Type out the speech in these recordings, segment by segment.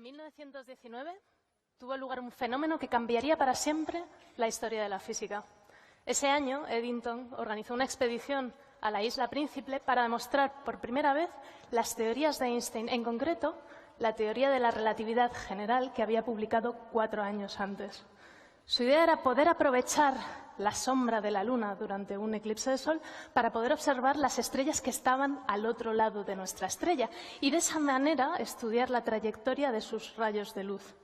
1919 tuvo lugar un fenómeno que cambiaría para siempre la historia de la física. Ese año, Eddington organizó una expedición a la Isla Príncipe para demostrar por primera vez las teorías de Einstein, en concreto, la teoría de la relatividad general que había publicado 4 años antes. Su idea era poder aprovechar la sombra de la Luna durante un eclipse de Sol para poder observar las estrellas que estaban al otro lado de nuestra estrella y de esa manera estudiar la trayectoria de sus rayos de luz.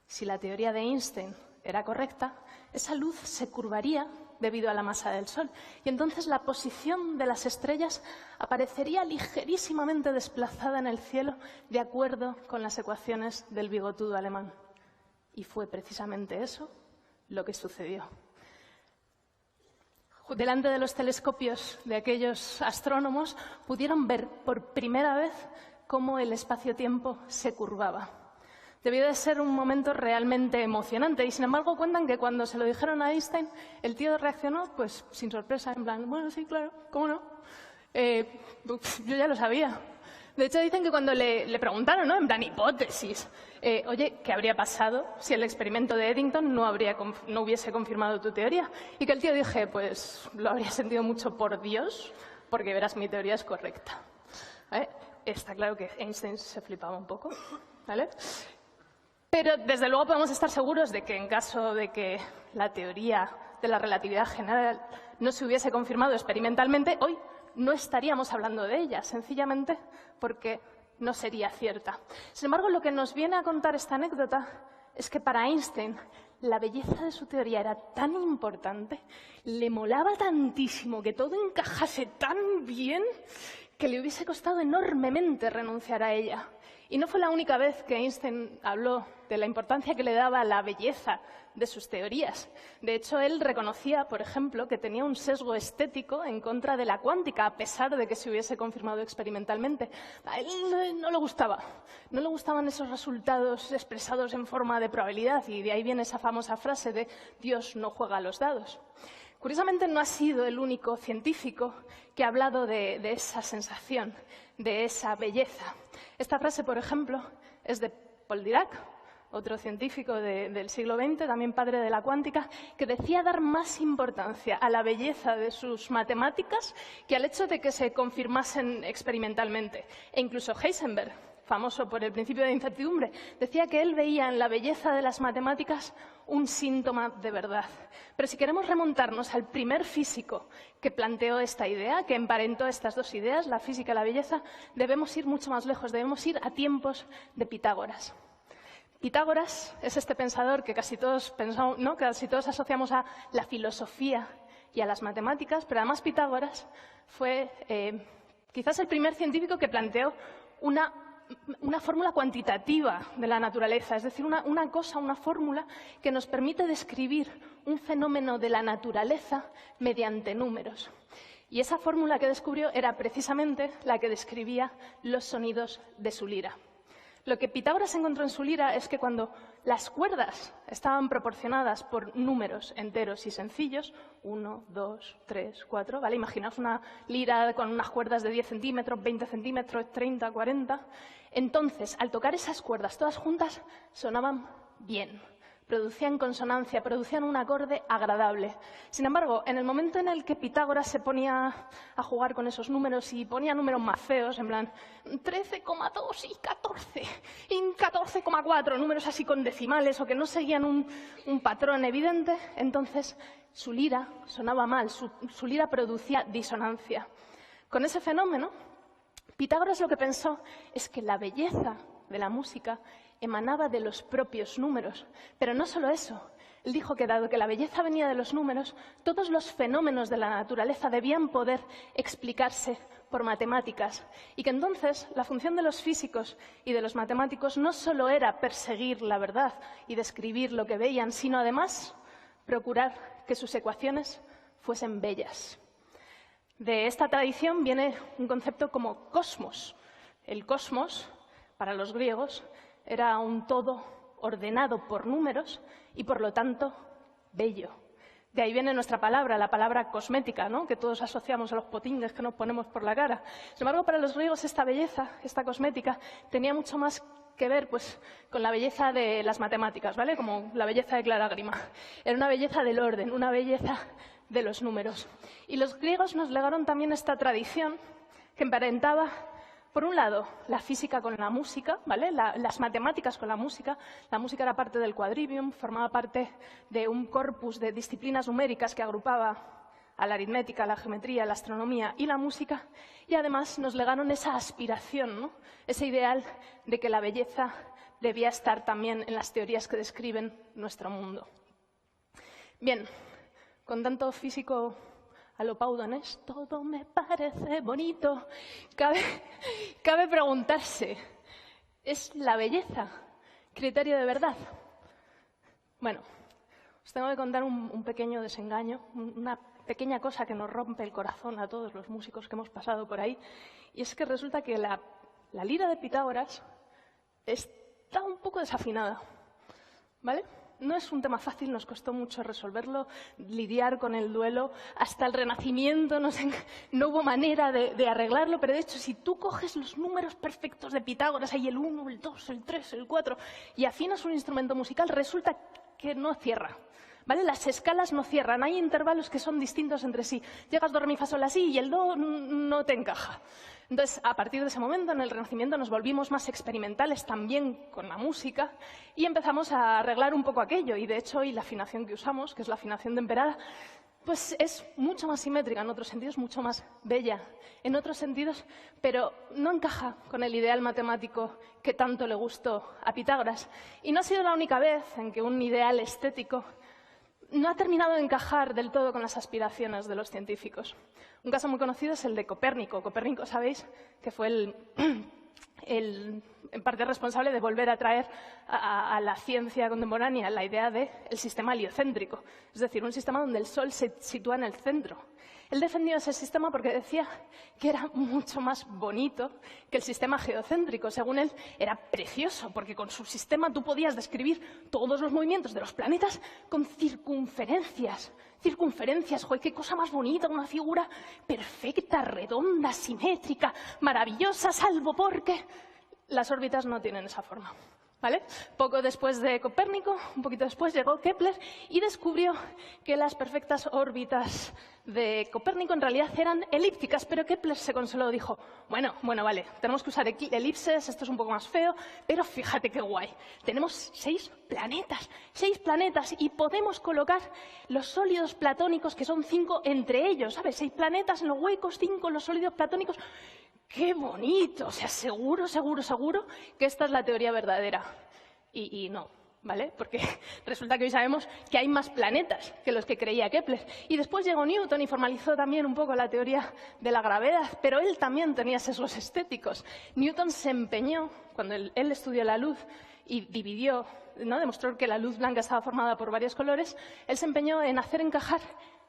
Si la teoría de Einstein era correcta, esa luz se curvaría debido a la masa del Sol y entonces la posición de las estrellas aparecería ligerísimamente desplazada en el cielo de acuerdo con las ecuaciones del bigotudo alemán. Y fue precisamente eso lo que sucedió. Delante de los telescopios de aquellos astrónomos pudieron ver por primera vez cómo el espacio-tiempo se curvaba. Debió de ser un momento realmente emocionante y, sin embargo, cuentan que cuando se lo dijeron a Einstein, el tío reaccionó pues sin sorpresa, en plan, bueno, sí, claro, ¿cómo no? Yo ya lo sabía. De hecho, dicen que cuando le preguntaron, ¿no? En plan, hipótesis, oye, ¿qué habría pasado si el experimento de Eddington no hubiese confirmado tu teoría? Y que el tío dije, pues lo habría sentido mucho por Dios, porque verás, mi teoría es correcta. ¿Vale? Está claro que Einstein se flipaba un poco, ¿vale? Pero, desde luego, podemos estar seguros de que en caso de que la teoría de la relatividad general no se hubiese confirmado experimentalmente, hoy no estaríamos hablando de ella, sencillamente porque no sería cierta. Sin embargo, lo que nos viene a contar esta anécdota es que para Einstein la belleza de su teoría era tan importante, le molaba tantísimo que todo encajase tan bien, que le hubiese costado enormemente renunciar a ella. Y no fue la única vez que Einstein habló de la importancia que le daba la belleza de sus teorías. De hecho, él reconocía, por ejemplo, que tenía un sesgo estético en contra de la cuántica, a pesar de que se hubiese confirmado experimentalmente. A él no le gustaba. No le gustaban esos resultados expresados en forma de probabilidad, y de ahí viene esa famosa frase de «Dios no juega a los dados». Curiosamente, no ha sido el único científico que ha hablado de esa sensación, de esa belleza. Esta frase, por ejemplo, es de Paul Dirac, otro científico del siglo XX, también padre de la cuántica, que decía dar más importancia a la belleza de sus matemáticas que al hecho de que se confirmasen experimentalmente. E incluso Heisenberg, famoso por el principio de incertidumbre, decía que él veía en la belleza de las matemáticas un síntoma de verdad. Pero si queremos remontarnos al primer físico que planteó esta idea, que emparentó estas dos ideas, la física y la belleza, debemos ir mucho más lejos, debemos ir a tiempos de Pitágoras. Pitágoras es este pensador que casi todos pensamos, ¿no? Casi todos asociamos a la filosofía y a las matemáticas, pero además Pitágoras fue quizás el primer científico que planteó una fórmula cuantitativa de la naturaleza, es decir, una fórmula que nos permite describir un fenómeno de la naturaleza mediante números. Y esa fórmula que descubrió era precisamente la que describía los sonidos de su lira. Lo que Pitágoras encontró en su lira es que cuando las cuerdas estaban proporcionadas por números enteros y sencillos, 1, 2, 3, 4, ¿vale? Imaginaos una lira con unas cuerdas de 10 centímetros, 20 centímetros, 30, 40. Entonces, al tocar esas cuerdas todas juntas, sonaban bien, producían consonancia, producían un acorde agradable. Sin embargo, en el momento en el que Pitágoras se ponía a jugar con esos números y ponía números más feos, en plan 13,2 y 14, y 14,4, números así con decimales o que no seguían un patrón evidente, entonces su lira sonaba mal, su lira producía disonancia. Con ese fenómeno, Pitágoras lo que pensó es que la belleza de la música emanaba de los propios números. Pero no solo eso. Él dijo que, dado que la belleza venía de los números, todos los fenómenos de la naturaleza debían poder explicarse por matemáticas. Y que entonces la función de los físicos y de los matemáticos no solo era perseguir la verdad y describir lo que veían, sino además procurar que sus ecuaciones fuesen bellas. De esta tradición viene un concepto como cosmos. El cosmos, para los griegos, era un todo ordenado por números y, por lo tanto, bello. De ahí viene nuestra palabra, la palabra cosmética, ¿no? Que todos asociamos a los potingues que nos ponemos por la cara. Sin embargo, para los griegos esta belleza, esta cosmética, tenía mucho más que ver pues, con la belleza de las matemáticas, ¿vale? Como la belleza de Clara Grima. Era una belleza del orden, una belleza de los números. Y los griegos nos legaron también esta tradición que emparentaba, por un lado, la física con la música, ¿vale? Las matemáticas con la música. La música era parte del quadrivium, formaba parte de un corpus de disciplinas numéricas que agrupaba a la aritmética, la geometría, la astronomía y la música, y además nos legaron esa aspiración, ¿no? Ese ideal de que la belleza debía estar también en las teorías que describen nuestro mundo. Bien, con tanto físico a lo Paudonés, todo me parece bonito. Cabe preguntarse, ¿es la belleza criterio de verdad? Bueno, os tengo que contar un pequeño desengaño, una pequeña cosa que nos rompe el corazón a todos los músicos que hemos pasado por ahí, y es que resulta que la lira de Pitágoras está un poco desafinada, ¿vale? No es un tema fácil, nos costó mucho resolverlo, lidiar con el duelo. Hasta el Renacimiento no hubo manera de arreglarlo, pero de hecho, si tú coges los números perfectos de Pitágoras, hay el 1, el 2, el 3, el 4, y afinas un instrumento musical, resulta que no cierra. ¿Vale? Las escalas no cierran, hay intervalos que son distintos entre sí. Llegas do, re, mi, fa, sol, la, si y el do no te encaja. Entonces, a partir de ese momento, en el Renacimiento, nos volvimos más experimentales también con la música y empezamos a arreglar un poco aquello. Y, de hecho, hoy la afinación que usamos, que es la afinación temperada, pues es mucho más simétrica en otros sentidos, mucho más bella en otros sentidos, pero no encaja con el ideal matemático que tanto le gustó a Pitágoras. Y no ha sido la única vez en que un ideal estético no ha terminado de encajar del todo con las aspiraciones de los científicos. Un caso muy conocido es el de Copérnico. Copérnico, sabéis, que fue en parte responsable de volver a traer a la ciencia contemporánea la idea del sistema heliocéntrico, es decir, un sistema donde el Sol se sitúa en el centro. Él defendió ese sistema porque decía que era mucho más bonito que el sistema geocéntrico. Según él, era precioso, porque con su sistema tú podías describir todos los movimientos de los planetas con circunferencias. Circunferencias, ¡joder, qué cosa más bonita! Una figura perfecta, redonda, simétrica, maravillosa, salvo porque las órbitas no tienen esa forma. ¿Vale? Poco después de Copérnico, un poquito después, llegó Kepler y descubrió que las perfectas órbitas de Copérnico en realidad eran elípticas, pero Kepler se consoló, dijo, bueno, vale, tenemos que usar elipses, esto es un poco más feo, pero fíjate qué guay, tenemos 6 planetas y podemos colocar los sólidos platónicos, que son 5 entre ellos, ¿sabes? 6 planetas en los huecos, 5 en los sólidos platónicos. ¡Qué bonito! O sea, seguro que esta es la teoría verdadera. Y no, ¿vale? Porque resulta que hoy sabemos que hay más planetas que los que creía Kepler. Y después llegó Newton y formalizó también un poco la teoría de la gravedad, pero él también tenía sesgos estéticos. Newton se empeñó, cuando él estudió la luz y dividió, ¿no? Demostró que la luz blanca estaba formada por varios colores, él se empeñó en hacer encajar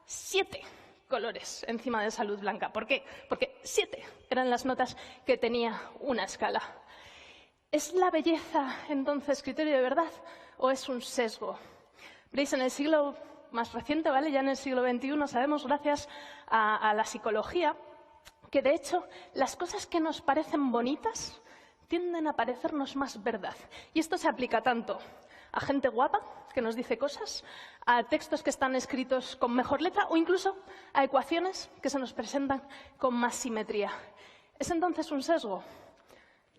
7 colores encima de esa luz blanca. ¿Por qué? Porque 7 eran las notas que tenía una escala. ¿Es la belleza, entonces, criterio de verdad o es un sesgo? Veréis, en el siglo más reciente, ¿vale? Ya en el siglo XXI sabemos, gracias a la psicología, que, de hecho, las cosas que nos parecen bonitas tienden a parecernos más verdad. Y esto se aplica tanto a gente guapa, que nos dice cosas, a textos que están escritos con mejor letra o incluso a ecuaciones que se nos presentan con más simetría. ¿Es entonces un sesgo?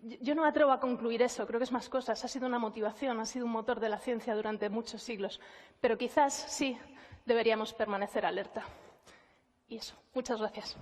Yo no me atrevo a concluir eso, creo que es más cosas. Ha sido una motivación, ha sido un motor de la ciencia durante muchos siglos. Pero quizás sí deberíamos permanecer alerta. Y eso, muchas gracias.